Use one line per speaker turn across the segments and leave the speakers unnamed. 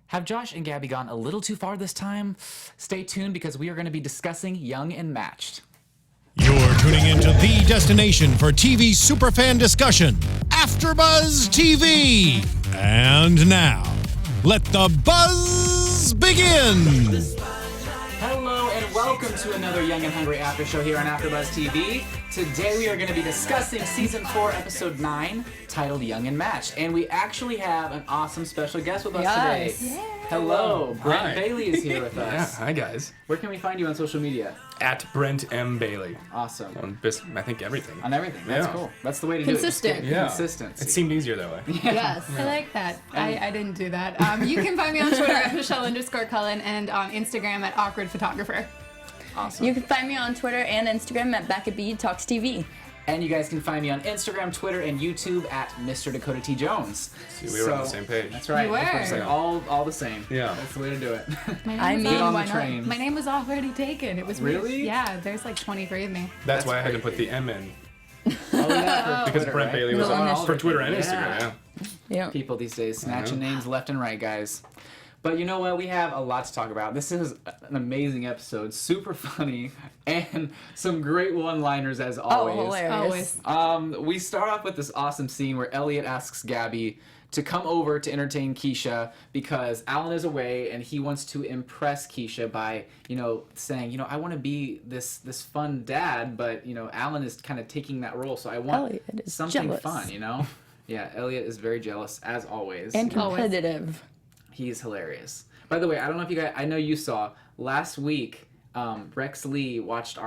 Have Josh and Gabi gone a little too far this time? Stay tuned because we are going to be discussing Young and Matched.
You're tuning into the destination for TV superfan discussion, AFTERBUZZ TV. And now, let the buzz begin.
Hello and welcome to another Young and Hungry After Show here on AFTERBUZZ TV. Today we are going to be discussing Season 4, Episode 9, titled Young and Matched. And we actually have an awesome special guest with us today.
Yeah.
Hello, Brent
Hi.
Bailey is here with us.
Yeah, hi guys.
Where can we find you on social media?
At Brent M. Bailey.
Awesome.
On I think everything.
On everything. That's
Yeah.
cool. That's the way to
Consistent.
do it.
Yeah.
Consistency.
It seemed easier that way.
Yes, I like that. I didn't do that. You can find me on Twitter at Michelle_Cullen and on Instagram at Awkward Photographer.
Awesome.
You can find me on Twitter and Instagram at Becca Talks TV.
And you guys can find me on Instagram, Twitter, and YouTube at Mr. Dakota T. Jones.
See, we were on the same page.
That's right.
You were.
It's like all the same.
Yeah.
That's the way to do it.
My name
Get on the
why not?
train.
My name was already taken. It was weird.
Really?
Yeah, there's like 23 of me.
That's why I had to
crazy.
put the M in.
Oh, yeah, for
Because
Twitter,
Brent
right?
Bailey was
Little
on
initiative.
for Twitter and
Yeah.
Instagram. Yeah.
Yeah.
People these days snatching
Uh-huh.
names left and right, guys. But you know what? We have a lot to talk about. This is an amazing episode, super funny, and some great one-liners as always.
Oh, hilarious.
Always.
We start off with this awesome scene where Elliot asks Gabi to come over to entertain Keisha because Alan is away and he wants to impress Keisha by, saying, I want to be this fun dad, but, Alan is kind of taking that role, so I want
Elliot is
something
jealous.
fun, Yeah, Elliot is very jealous, as always.
And competitive.
He's hilarious. By the way, I don't know if you guys, I know you saw, last week, Rex Lee watched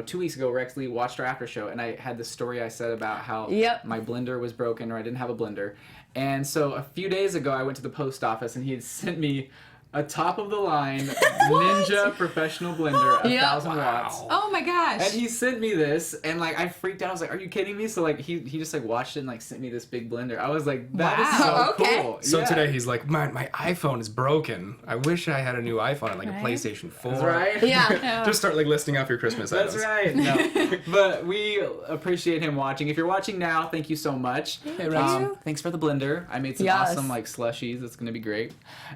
2 weeks ago, Rex Lee watched our after show, and I had this story I said about how
Yep.
my blender was broken, or I didn't have a blender. And so a few days ago, I went to the post office, and he had sent me a top-of-the-line Ninja professional blender, 1,000 watts.
Oh my gosh.
And he sent me this, and I freaked out. I was like, "Are you kidding me?" So he just watched it and sent me this big blender. I was like, "That is so
Wow,
okay.
cool."
So
Yeah.
today he's like, my iPhone is broken. I wish I had a new iPhone and a
Right.
PlayStation 4.
That's right.
Yeah.
Just start listing off your Christmas
That's
items.
right. No. But we appreciate him watching. If you're watching now, thank you so much. Thanks for the blender. I made some
Yes.
awesome slushies. It's gonna be great.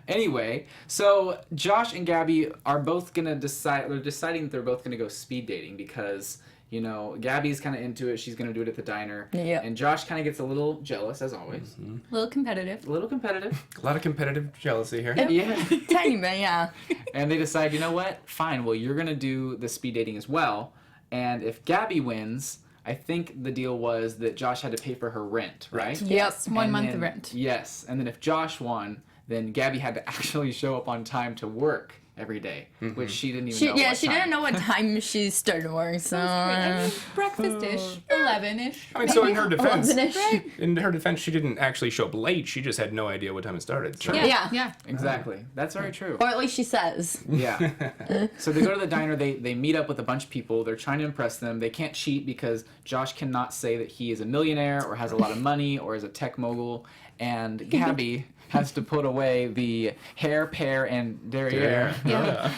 Anyway, so Josh and Gabi are both gonna decide. They're deciding that they're both gonna go speed dating because Gabi's kind of into it. She's gonna do it at the diner.
Yeah.
And Josh kind of gets a little jealous as always.
Mm-hmm.
A little competitive.
A little competitive.
A lot of competitive jealousy here.
Yeah.
Tiny bit, yeah.
And they decide, you know what? Fine. Well, you're gonna do the speed dating as well. And if Gabi wins, I think the deal was that Josh had to pay for her rent, right?
Yes, 1
And
month
then-
of rent.
Yes. And then if Josh won, then Gabi had to actually show up on time to work every day, which she didn't even know. what
She
time.
didn't know what time she started work, so.
I mean, breakfast-ish, 11-ish.
I mean, so in her defense,
11-ish.
in her defense, she didn't actually show up late. She just had no idea what time it started. So.
Yeah.
Yeah.
Exactly. That's very true.
Or at least she says.
Yeah. So they go to the diner. They meet up with a bunch of people. They're trying to impress them. They can't cheat because Josh cannot say that he is a millionaire or has a lot of money or is a tech mogul. And Gabi has to put away the hair, pear, and derriere.
Yeah.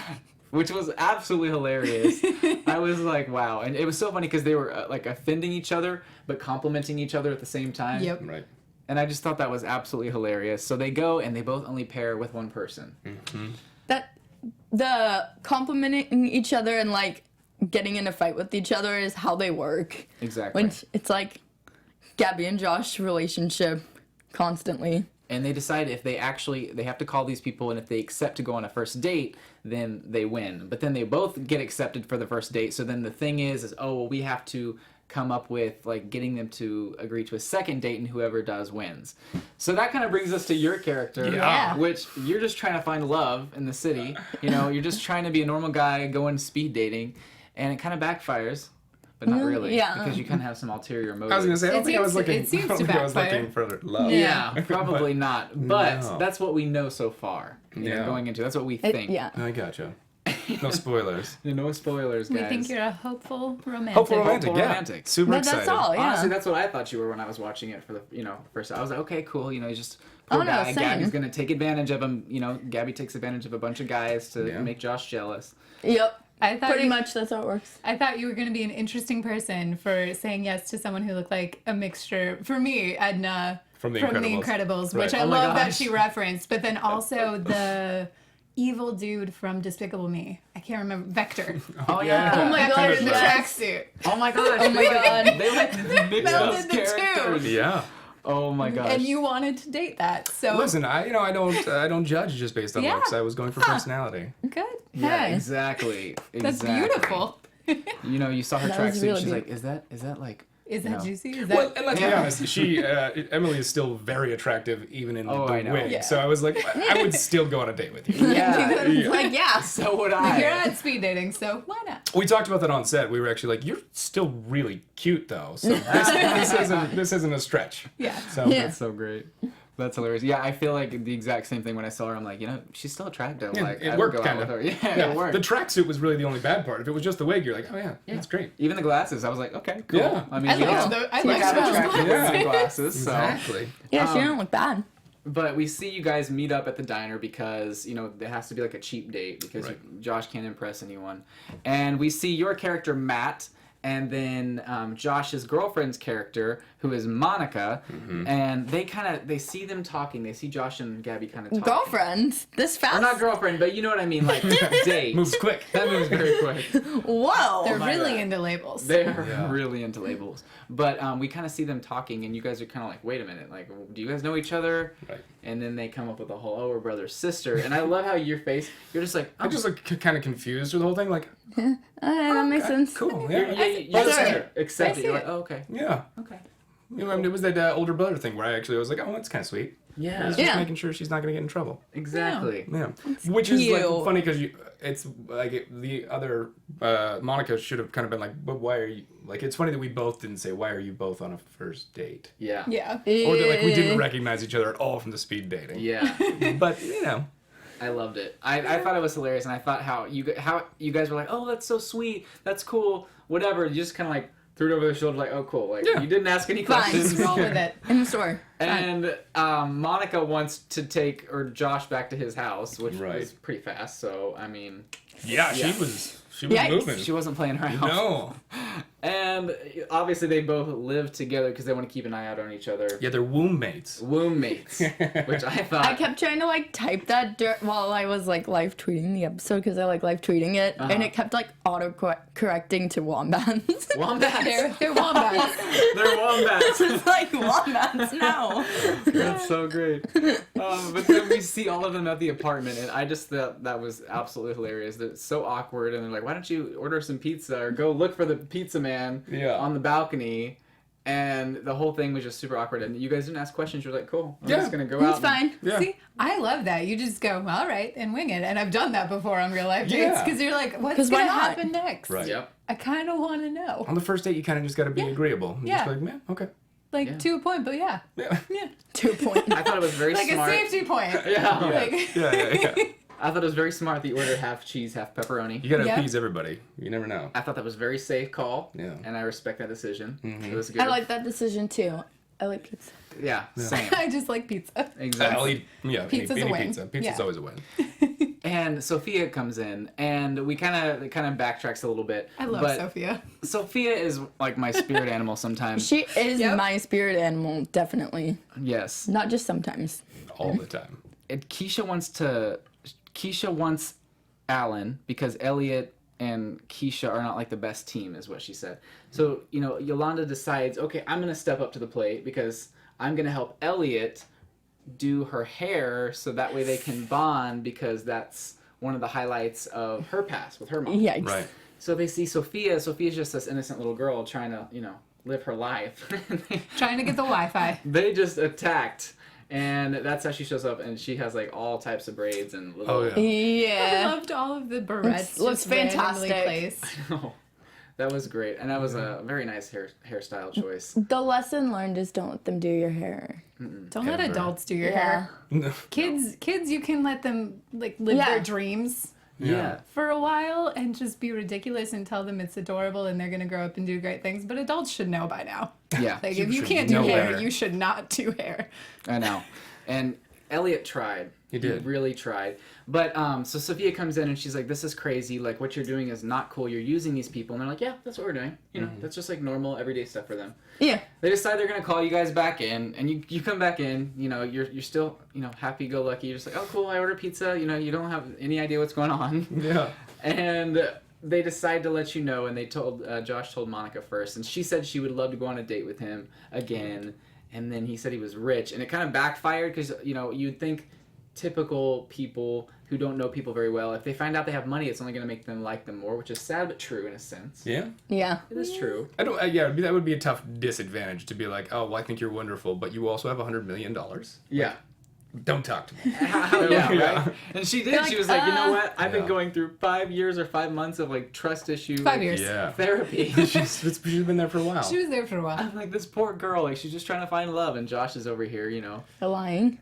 Which was absolutely hilarious. I was like, wow. And it was so funny because they were offending each other, but complimenting each other at the same time.
Yep.
Right.
And I just thought that was absolutely hilarious. So they go and they both only pair with one person.
That the complimenting each other and getting in a fight with each other is how they work.
Exactly.
When it's Gabi and Josh relationship constantly.
And they decide if they have to call these people, and if they accept to go on a first date, then they win. But then they both get accepted for the first date. So then the thing is we have to come up with getting them to agree to a second date, and whoever does wins. So that kind of brings us to your character,
Yeah.
which you're just trying to find love in the city. You're just trying to be a normal guy going speed dating, and it kind of backfires. But not really,
yeah.
because you kind of have some ulterior motives.
I was gonna say, I don't
It
think I was
seems to-
looking.
it seems
I don't
to
think I was
backfire.
looking for love.
Yeah, probably not. But
No.
that's what we know so far.
Yeah.
Going into that's what we think.
Yeah.
I gotcha. No spoilers.
No spoilers, guys.
We think you're a hopeful romantic.
Hopeful romantic,
Hopeful
yeah.
romantic.
Super
But
excited.
that's all, yeah.
Honestly, that's what I thought you were when I was watching it for the first. I was like, okay, cool. He's just poor
Oh, no,
guy.
same.
Gabi's gonna take advantage of him. Gabi takes advantage of a bunch of guys to
Yeah.
make Josh jealous.
Yep.
I thought
Pretty
you-
much that's how it works.
I thought you were going to be an interesting person for saying yes to someone who looked like a mixture. For me, Edna
From The
from The
Incredibles.
Incredibles,
Right.
which I
Oh my
love that
gosh.
she referenced. But then also the evil dude from Despicable Me. I can't remember. Vector.
Oh yeah.
Oh my
Vector
gosh,
in the
yes.
tracksuit.
Oh my gosh.
Oh my god.
They like mixed those
Melded the two.
characters.
Yeah.
Oh my gosh.
And you wanted to date that, so
Listen, I don't judge just based on
Yeah.
looks. I was going for personality.
good.
Yeah,
Hey.
exactly.
That's
Exactly.
beautiful.
You know, you saw her
That was
tracksuit.
really
She's like,
beautiful.
is that like?
Is that
No.
juicy? Is that
Well, and let's be
Yeah.
honest, Emily is still very attractive even in
Oh, I
the
know.
wig.
Yeah.
So I was like, I would still go on a date with you.
Yeah.
Like, yeah.
So would
you're
I.
not speed dating, so why not?
We talked about that on set. We were actually like, you're still really cute though. So this isn't a stretch.
Yeah.
So
Yeah.
That's so great. That's hilarious. Yeah, I feel like the exact same thing when I saw her. I'm like, you know, she's still attractive.
Yeah,
like,
it
I would
worked
go out
kinda.
with her. Yeah, it worked.
The tracksuit was really the only bad part. If it was just the wig, you're like, oh yeah, that's great.
Even the glasses, I was like, okay, cool.
Yeah.
I mean,
I
you
liked
know,
I
we
liked
got
those
attractive
glasses.
women in glasses. So.
Exactly.
Yeah, she didn't look bad.
But we see you guys meet up at the diner because, you know, there has to be like a cheap date because
Right.
Josh can't impress anyone. And we see your character, Matt, and then Josh's girlfriend's character, who is Monica. And they see them talking. They see Josh and Gabi kind of talking.
Girlfriend? This fast?
Or not girlfriend, but you know what I mean, like date.
Moves quick.
That moves very quick.
Whoa.
They're
my
really
bad.
into labels.
They're
Yeah.
really into labels. But we kind of see them talking, and you guys are kind of like, wait a minute, like, do you guys know each other?
Right.
And then they come up with the whole, oh, we're brother, sister. And I love how your face, you're just like,
I'm just like kind of confused with the whole thing. Like,
That makes sense.
cool.
You're,
Yeah.
you
Brother,
just
sister.
accept
I
it.
see
You're like,
it.
oh, okay.
Yeah.
Okay.
You know, I mean, it was that older brother thing where I was like, oh, that's kind of sweet.
Yeah.
He's just making sure she's not going to get in trouble.
Exactly.
Yeah. Which is like
cute.
funny because it's like the other Monica should have kind of been like, but why are you like? It's funny that we both didn't say why are you both on a first date,
Yeah.
Yeah.
or that like we didn't recognize each other at all from the speed dating.
Yeah.
But you know,
I loved it. I thought it was hilarious, and I thought how you guys were like, oh, that's so sweet, that's cool, whatever. You just kind of like threw it over their shoulder, like, oh, cool. Like
Yeah.
you didn't ask any
Fine.
questions.
Roll with it.
In the store.
And Monica wants to take Josh back to his house, which
Right.
was pretty fast. So I mean,
yeah,
Yeah.
she was
Yikes.
moving.
she wasn't playing around.
No.
And obviously they both live together because they want to keep an eye out on each other.
Yeah, they're womb mates.
Womb mates, which I thought.
I kept trying to like type that while I was like live tweeting the episode because I like live tweeting it, and it kept like auto correcting to wombats.
Wombats.
They're wombats.
They're wombats.
It's like wombats now.
That's so great. But then we see all of them at the apartment, and I just thought that was absolutely hilarious. It's so awkward, and they're like, "Why don't you order some pizza or go look for the pizza man
Yeah.
on the balcony?" And the whole thing was just super awkward. And you guys didn't ask questions. You're like, "Cool, I'm
Yeah.
just gonna go out."
It's fine.
Yeah.
See, I love that. You just go, all right, and wing it. And I've done that before on real life dates
Yeah.
because you're like, what's
'Cause why
going to
not?
happen next?
Right.
Yep.
I kind of want to know.
On the first date, you kind of just got to be agreeable. And
Yeah.
Just be like, man, okay.
Like,
Yeah.
to a point, but yeah.
Yeah.
Yeah.
2 point.
I thought it was very
Like
smart.
a safety point.
Yeah.
Like,
Yeah.
I thought it was very smart that you ordered half cheese, half pepperoni.
You got to
Yeah.
appease everybody. You never know.
I thought that was a very safe call.
Yeah.
And I respect that decision. It was good.
I like that decision too. I like pizza.
Yeah. Same.
I just like pizza.
Exactly.
I'll eat,
Pizza's a
any
win.
pizza. Pizza's
Yeah.
always a win.
And Sophia comes in, and we kind of backtracks a little bit.
I love
but
Sophia.
Sophia is like my spirit animal sometimes.
She is
Yep.
my spirit animal, definitely.
Yes.
Not just sometimes.
All the time.
And Keisha wants Alan because Elliot and Keisha are not like the best team, is what she said. So, you know, Yolanda decides, okay, I'm going to step up to the plate because I'm going to help Elliot do her hair so that way they can bond because that's one of the highlights of her past with her mom.
Yikes.
Right.
So they see Sophia. Sophia's just this innocent little girl trying to, you know, live her life.
Trying to get the Wi-Fi.
They just attacked. And that's how she shows up, and she has like all types of braids and little.
Oh, yeah.
I
Yeah.
loved all of the barrettes.
Looks
just randomly
fantastic.
placed.
That was great, and that was a very nice hairstyle choice.
The lesson learned is don't let them do your hair.
Don't let
Ever.
adults do your
Yeah.
hair. Kids, you can let them like live
Yeah.
their dreams
Yeah.
for a while and just be ridiculous and tell them it's adorable and they're gonna grow up and do great things. But adults should know by now.
Yeah,
Like if you
should
can't do
know
hair,
better.
you should not do hair.
I know. And Elliot tried.
He did.
Really tried. But so Sophia comes in and she's like, this is crazy. Like, what you're doing is not cool. You're using these people. And they're like, yeah, that's what we're doing. You know, that's just like normal everyday stuff for them.
Yeah.
They decide they're going to call you guys back in. And you come back in. You know, you're still, you know, happy-go-lucky. You're just like, oh, cool, I ordered pizza. You know, you don't have any idea what's going on.
Yeah.
And they decide to let you know. And they told, Josh told Monica first. And she said she would love to go on a date with him again. And then he said he was rich. And it kind of backfired because, you know, you'd think typical people who don't know people very well, if they find out they have money, it's only going to make them like them more, which is sad but true in a sense.
Yeah.
Yeah.
It is true.
I don't. Yeah, that would be a tough disadvantage to be like, oh, well, I think you're wonderful, but you also have $100 million.
Yeah.
Don't talk to me.
Yeah, right? And she did.
They're
She
like,
was like, you know what? I've been
Yeah.
going through 5 years or 5 months of like trust issue.
5
like,
years.
Yeah.
Therapy.
She's been there for a while.
She was there for a while.
I'm like, this poor girl, like she's just trying to find love, and Josh is over here, you know.
Lying.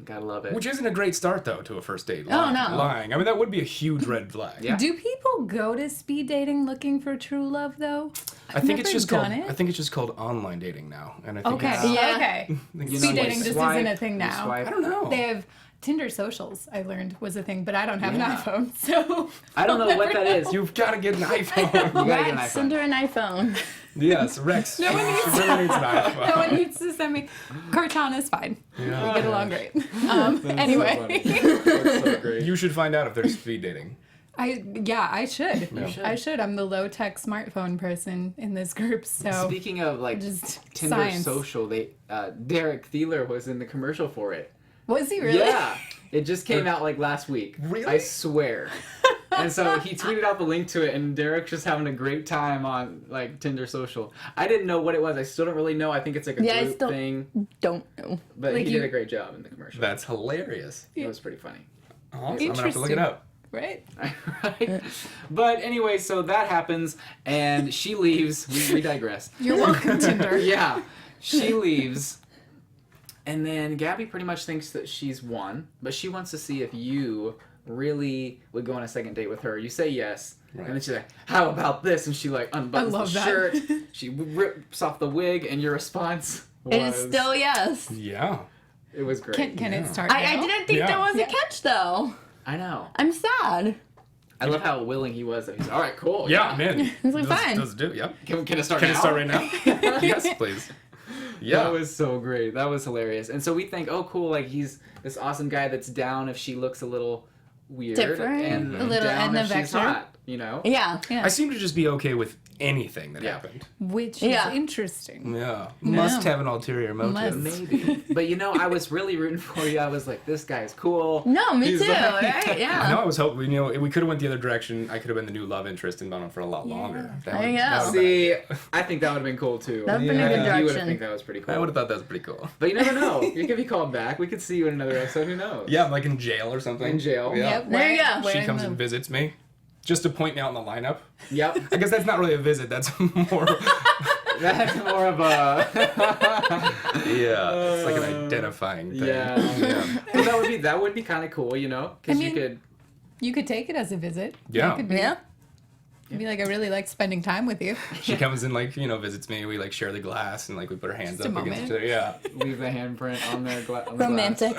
Gotta love it.
Which isn't a great start, though, to a first date.
Oh, no.
Lying. I mean, that would be a huge red flag.
Yeah.
Do people go to speed dating looking for true love though?
I think it's
never
just called.
done it.
I think it's just called online dating now, and I think
Okay.
it's,
Yeah.
Okay.
I think
You
it's
Speed
know,
dating
you
just
swipe,
isn't a thing
you
now.
swipe.
I don't know.
They have Tinder socials, I learned, was a thing, but I don't have
Yeah.
an iPhone, so
I don't know
I'll
what
never
that
know.
is.
You've got to get an iPhone.
You gotta get an
Rex,
iPhone.
send her an iPhone.
Yes, Rex.
No one needs
She really needs an iPhone.
No one needs to send me. Cortana's fine.
Yeah.
We get along great.
That's so
Anyway.
funny. That's so great.
You should find out if there's speed dating.
I should.
You should.
I should. I'm the low tech smartphone person in this group, so
Speaking of like
just
Tinder
science.
social, they Derek Thieler was in the commercial for it.
Was he really?
Yeah, it just came out like last week.
Really?
I swear. And so he tweeted out the link to it, and Derek's just having a great time on like Tinder social. I didn't know what it was. I still don't really know. I think it's like a
Yeah, I
group
still-
thing,
Don't know.
but
Like
he
you-
did a great job in the commercial.
That's hilarious.
It was pretty funny.
Awesome. I'm gonna have to look it
Interesting.
up.
Right?
Right? But anyway, so that happens, and she leaves. We digress.
You're welcome, Tinder.
Yeah, she leaves, and then Gabi pretty much thinks that she's won, but she wants to see if you really would go on a second date with her. You say yes,
Right.
and then she's like, "How about this?" And she like unbuttons
I love
the
that.
shirt. She rips off the wig, and your response was,
It is still yes.
Yeah.
it was great.
Can it start
I
now?
didn't think
Yeah.
there was
Yeah.
a catch though.
I know.
I'm sad.
I love how willing he was. That he's all right, cool.
Yeah, I'm in.
It's like,
Let's-
fine.
Let's do it. Yep.
Can it start
Can
now?
it start right now? Yes, please. Yeah.
That was so great. That was hilarious. And so we think, oh, cool, like he's this awesome guy that's down if she looks a little weird
Different.
and
A little
down
Edna
if she's
Vector.
hot, you know?
Yeah.
I seem to just be okay with anything that
Yeah.
happened.
Which
Yeah.
is interesting.
Yeah. Must have an ulterior motive.
Must.
Maybe. But you know, I was really rooting for you. I was like, this guy's cool.
No, me
He's
too.
like-
Right?
I
Yeah.
know. I was hoping. You know, we could have went the other direction. I could have been the new love interest and been on for a lot longer. That
There you
that
go.
would've been-
See, I think that would have been cool too.
That'd been a
I
good
think you would have
direction.
think that was pretty
I
cool.
would have thought that was pretty cool.
But you never know. You could be called back. We could see you in another episode. Who knows?
Yeah, like in jail or something.
In jail.
Yeah.
Yep.
There you go.
She
wearing
comes
the-
and visits me, just to point me out in the lineup.
Yep.
I guess that's not really a visit. That's more.
That's more of a.
Yeah, it's like an identifying thing.
Yeah. But that would be kind of cool, you know, because
I mean-
you could.
You could take it as a visit.
Yeah.
It could be,
Yeah.
be like, I really like spending time with you.
She comes and like visits me. We like share the glass and like we put our hands
Just
up
a
against each
moment.
other. Yeah.
Leave the handprint on their on the
Romantic.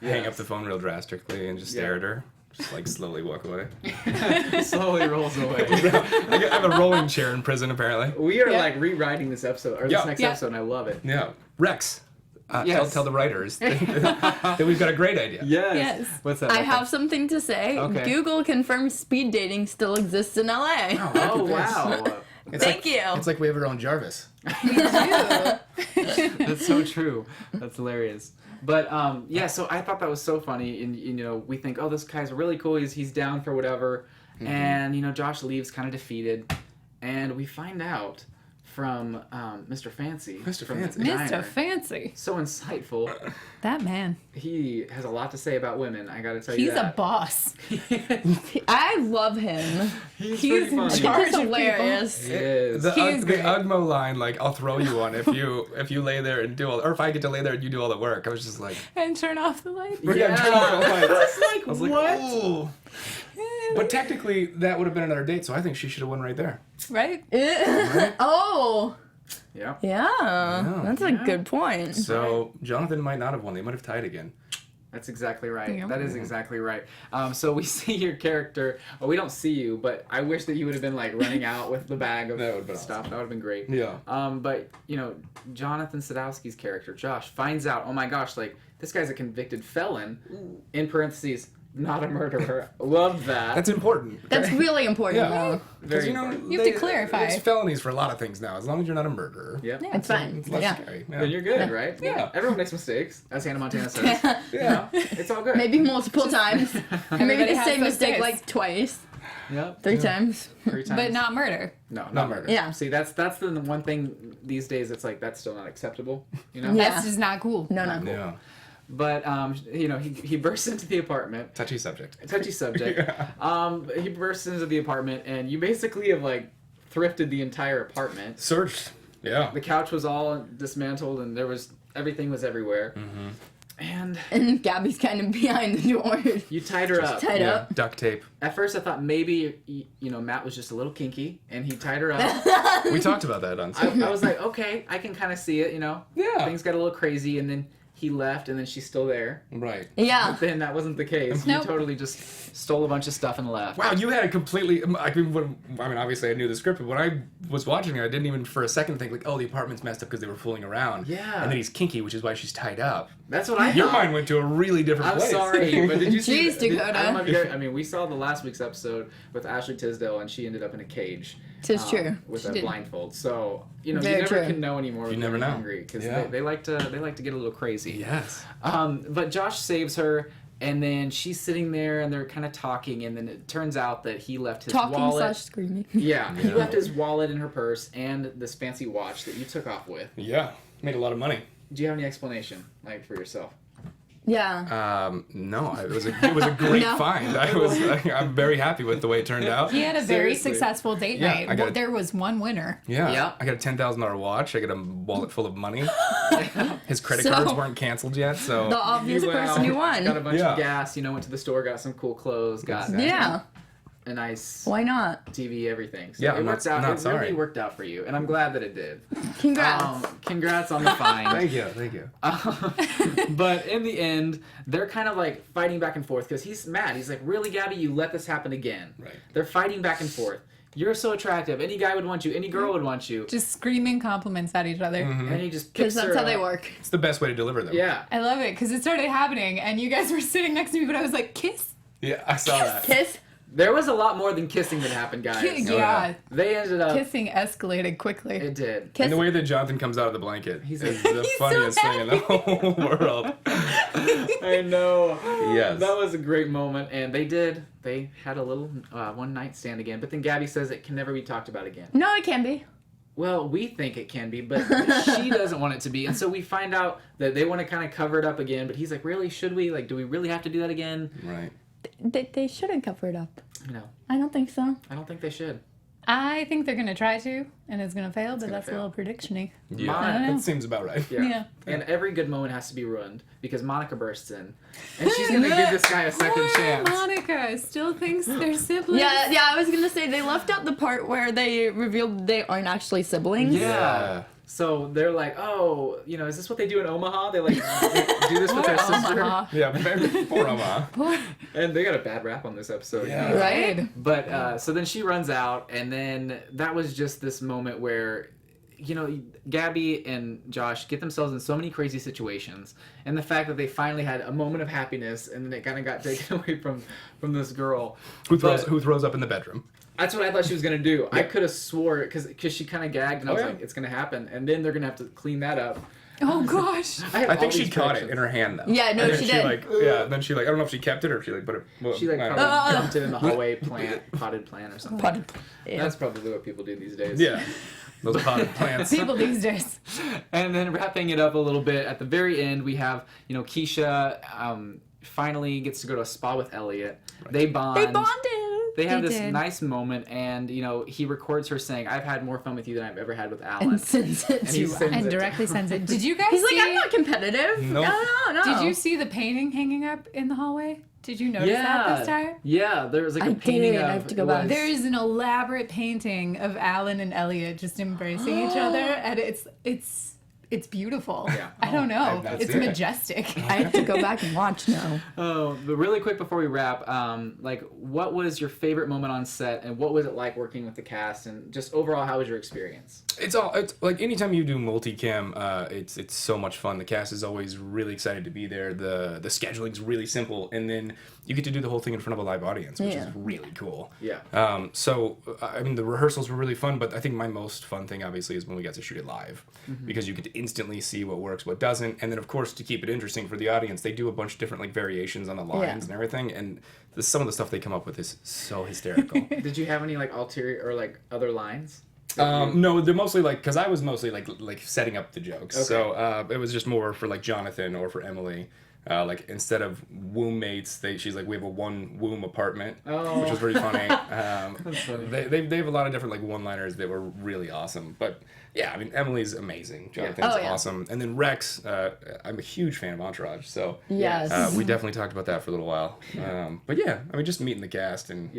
Hang up the phone real drastically and just stare at her. Just like slowly walk away.
glass. Slowly rolls away.
I have a rolling chair in prison apparently.
We are
Yeah.
like rewriting this episode or this
Yeah.
next
Yeah.
episode, and I love it.
Yeah. Rex.
Yes.
Tell the writers that we've got a great idea.
Yes.
What's that?
I
Becca?
have something to say.
Okay.
Google confirms speed dating still exists in LA.
Oh wow.
It's
Thank
like,
you.
It's like we have our own Jarvis.
That's so true. That's hilarious. But yeah, so I thought that was so funny, and you know, we think, oh, this guy's really cool. He's down for whatever, and you know, Josh leaves kind of defeated, and we find out from Mr. Fancy.
Mr.
from the
Fancy.
diner.
Mr. Fancy.
So insightful.
That man.
He has a lot to say about women. I got to tell you
He's
that.
a boss.
I love him.
He's
He's
pretty
in
funny.
charge.
He's hilarious.
He is.
The,
He's
the
great.
Ugmo line, like, I'll throw you one if you lay there and do all, or if I get to lay there and you do all the work. I was just like,
And turn off the light.
Yeah.
turn off the lights.
It's like,
I was like,
what?
ooh. But technically, that would have been another date, so I think she should have won right there.
Right?
Oh,
Yeah.
yeah. That's a good point.
So Jonathan might not have won. They might have tied again.
That's exactly right.
Yeah.
That is exactly right. So we see your character. Well, we don't see you, but I wish that you would have been like running out with the bag of
That would've been
stuff.
awesome.
That would have been great.
Yeah.
But Jonathan Sadowski's character, Josh, finds out. Oh my gosh! Like this guy's a convicted felon. In parentheses, not a murderer. Love that.
That's important.
That's really important,
Yeah.
though.
Because
Very
you know
important.
You have to clarify.
It's felonies for a lot of things now, as long as you're not a murderer.
Yep.
Yeah.
It's fine.
It's less
Yeah.
scary.
Then you're good, right?
Yeah.
Everyone makes mistakes, as Hannah Montana says.
Yeah.
It's all good.
Maybe multiple times. Maybe
Everybody
the
has
same
those
mistake
days.
like twice,
Yep.
3 times.
3 times.
But not murder.
No,
Not murder.
Yeah.
See, that's the one thing these days. It's like that's still not acceptable. You know.
Yeah.
That's just not cool.
No.
Yeah.
But he bursts into the apartment.
Touchy subject.
Touchy subject. He bursts into the apartment, and you basically have like thrifted the entire apartment.
Searched. Yeah.
The couch was all dismantled, and everything was everywhere.
Mm-hmm.
And Gabby's kind of behind the door.
You tied her up.
Tied up.
Duct tape.
At first, I thought maybe Matt was just a little kinky, and he tied her up.
We talked about that on
I was like, okay, I can kind of see it.
Yeah.
Things got a little crazy, and then he left, and then she's still there.
Right.
Yeah.
But then that wasn't the case.
Nope.
You totally just stole a bunch of stuff and left.
Wow, you had a completely. I mean, obviously I knew the script, but when I was watching it, I didn't even for a second think like, oh, the apartment's messed up because they were fooling around.
Yeah.
And then he's kinky, which is why she's tied up.
That's what I
Your
thought.
mind went to a really different
I'm
place.
sorry, but did you see?
Jeez, Dakota.
I don't know if you guys, I mean, we saw the last week's episode with Ashley Tisdale, and she ended up in a cage.
Tis true.
With
She
a
did.
blindfold. So you
Very
never
true.
can know anymore.
You never know.
Hungry because
Yeah.
they like to get a little crazy.
Yes.
But Josh saves her, and then she's sitting there, and they're kind of talking, and then it turns out that he left his
Talking
wallet.
/ screaming.
Yeah, he
Yeah.
left his wallet in her purse and this fancy watch that you took off with.
Yeah. Made a lot of money.
Do you have any explanation, like, for yourself?
Yeah.
No, it was a great
No.
find. I'm very happy with the way it turned out.
He had a very
Seriously.
successful date
Yeah,
night.
I got
Well,
it.
there was one winner.
Yeah.
Yeah.
I got a $10,000 watch. I got a wallet full of money. His credit
So-
cards weren't canceled yet, so
The obvious
You went
person who
out,
won.
Got a bunch
Yeah.
of gas, went to the store, got some cool clothes, got
Yeah.
a nice
Why not?
TV, everything. So
Yeah,
it
I'm
worked
not-
out.
not
It
sorry.
really worked out for you, and I'm glad that it did.
Congrats.
Congrats on the find.
Thank you.
But in the end, they're kind of like fighting back and forth because he's mad. He's like, "Really, Gabby, you let this happen again?"
Right.
They're fighting back and forth. You're so attractive. Any guy would want you. Any girl would want you.
Just screaming compliments at each other.
And he just
Because
picks
that's
her
how they
up.
work.
It's the best way to deliver them.
Yeah.
I love it because it started happening and you guys were sitting next to me, but I was like, kiss?
Yeah, I saw that.
Kiss.
There was a lot more than kissing that happened, guys.
Yeah.
They ended up.
Kissing escalated quickly.
It did.
Kiss.
And the way that Jonathan comes out of the blanket
He's
is the
He's
funniest
so
thing in the whole world.
I know.
Yes.
That was a great moment, and they had a little one night stand again. But then Gabby says it can never be talked about again.
No, it can be.
Well, we think it can be, but she doesn't want it to be. And so we find out that they want to kind of cover it up again. But he's like, really? Should we? Like, do we really have to do that again?
Right.
They shouldn't cover it up.
No,
I don't think so.
I don't think they should.
I think they're going to try to, and it's going to fail, but
gonna
that's
fail.
a little prediction-y.
Yeah.
Mine-
That seems about right.
Yeah.
And every good moment has to be ruined because Monica bursts in. And she's going to give this guy a second
Poor
chance.
Monica still thinks they're siblings.
Yeah, I was gonna say they left out the part where they revealed they aren't actually siblings.
Yeah. So they're like, oh, is this what they do in Omaha? They like do this with their sister.
Omaha.
Yeah, very poor Oma.
And they got a bad rap on this episode.
Yeah.
Right?
But so then she runs out, and then that was just this moment where, Gabby and Josh get themselves in so many crazy situations, and the fact that they finally had a moment of happiness, and then it kind of got taken away from this girl.
Who
But
throws up in the bedroom.
that's what I thought she was gonna do. I could have swore because she kind of gagged, and I was
yeah.
like, it's gonna happen, and then they're gonna have to clean that up.
Oh, gosh.
had
I
all
think she
these
caught it
predictions.
in her hand though.
Yeah, no,
And then
she did.
Then she I don't know if she kept it or if she put it. Well,
She
I don't
probably
know.
dumped it in the hallway potted plant or something.
Yeah.
That's probably what people do these days.
Yeah. Those potted plants.
People these days.
And then wrapping it up a little bit, at the very end, we have, Keisha finally gets to go to a spa with Elliot. They bond.
They bonded.
They have
They
this
did.
nice moment, and, he records her saying, I've had more fun with you than I've ever had with Alan.
And sends it
And he
to
sends
And
it.
directly sends it. Did you guys
He's
see?
like, I'm not competitive.
Nope.
No.
Did you see the painting hanging up in the hallway? Did you notice that this time?
Yeah, there was like a
I
painting
did.
of...
I have to go
it
back.
was-
There is an elaborate painting of Alan and Elliot just embracing each other, and it's it's beautiful.
Yeah.
I don't know.
I've
It's
seen it.
majestic.
I have to go back and watch now.
Oh, but really quick before we wrap, like, what was your favorite moment on set, and what was it like working with the cast, and just overall, how was your experience?
It's like anytime you do multicam, it's so much fun. The cast is always really excited to be there. The scheduling's really simple, and then you get to do the whole thing in front of a live audience, which is really cool.
Yeah.
So I mean, the rehearsals were really fun, but I think my most fun thing obviously is when we got to shoot it live, because you get to instantly see what works, what doesn't, and then of course to keep it interesting for the audience, they do a bunch of different like variations on the lines and everything, and some of the stuff they come up with is so hysterical.
Did you have any like ulterior or like other lines?
No, they're mostly like, because I was mostly like setting up the jokes.
Okay.
So it was just more for like Jonathan or for Emily. Like instead of womb mates, she's like, we have a one womb apartment, which was pretty funny.
That's funny.
They have a lot of different like one-liners that were really awesome. But yeah, I mean, Emily's amazing. Jonathan's awesome. And then Rex, I'm a huge fan of Entourage, so
Yes.
we definitely talked about that for a little while. But yeah, I mean, just meeting the cast and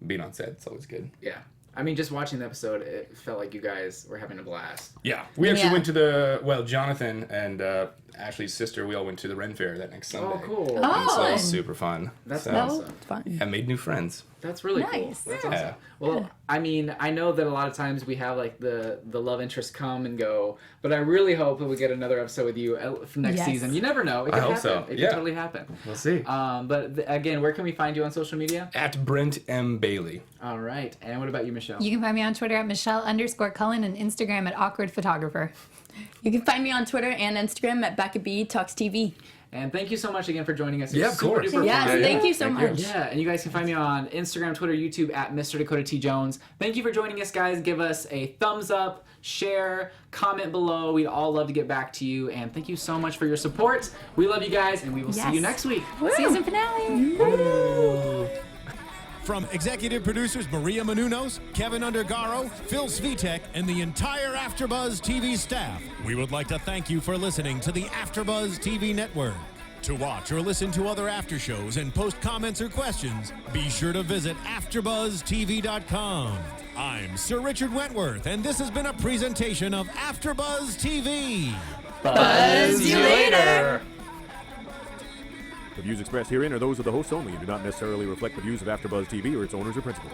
being on set, it's always good.
Yeah. I mean, just watching the episode, it felt like you guys were having a blast.
Yeah, we actually went to Jonathan and Ashley's sister, we all went to the Ren Fair that next Sunday.
Oh, cool.
And so it was
Oh.
super fun.
That's
so,
awesome.
Fun.
Yeah, made new friends.
That's really cool.
Nice.
That's
Yeah.
awesome. Well, I mean, I know that a lot of times we have like the love interests come and go, but I really hope that we get another episode with you next
Yes.
season. You never know. It
I
could
hope
happen.
so.
It could
Yeah.
totally happen.
We'll see.
But again, where can we find you on social media?
At Brent M. Bailey.
All right. And what about you, Michelle?
You can find me on Twitter at Michelle_Cullen and Instagram at Awkward Photographer.
You can find me on Twitter and Instagram at Becca B Talks TV.
And thank you so much again for joining us. It
Yeah,
was
of
super
course.
duper
Yes,
fun.
thank you so
Thank you.
much.
Yeah, and you guys can find me on Instagram, Twitter, YouTube at Mr. Dakota T. Jones. Thank you for joining us, guys. Give us a thumbs up, share, comment below. We'd all love to get back to you. And thank you so much for your support. We love you guys, and we will see you
Yes.
next week.
Season finale.
From executive producers Maria Menounos, Kevin Undergaro, Phil Svitek, and the entire AfterBuzz TV staff, we would like to thank you for listening to the AfterBuzz TV network. To watch or listen to other after shows and post comments or questions, be sure to visit AfterBuzzTV.com. I'm Sir Richard Wentworth, and this has been a presentation of AfterBuzz TV.
Buzz
you later.
The views expressed herein are those of the hosts only and do not necessarily reflect the views of AfterBuzz TV or its owners or principals.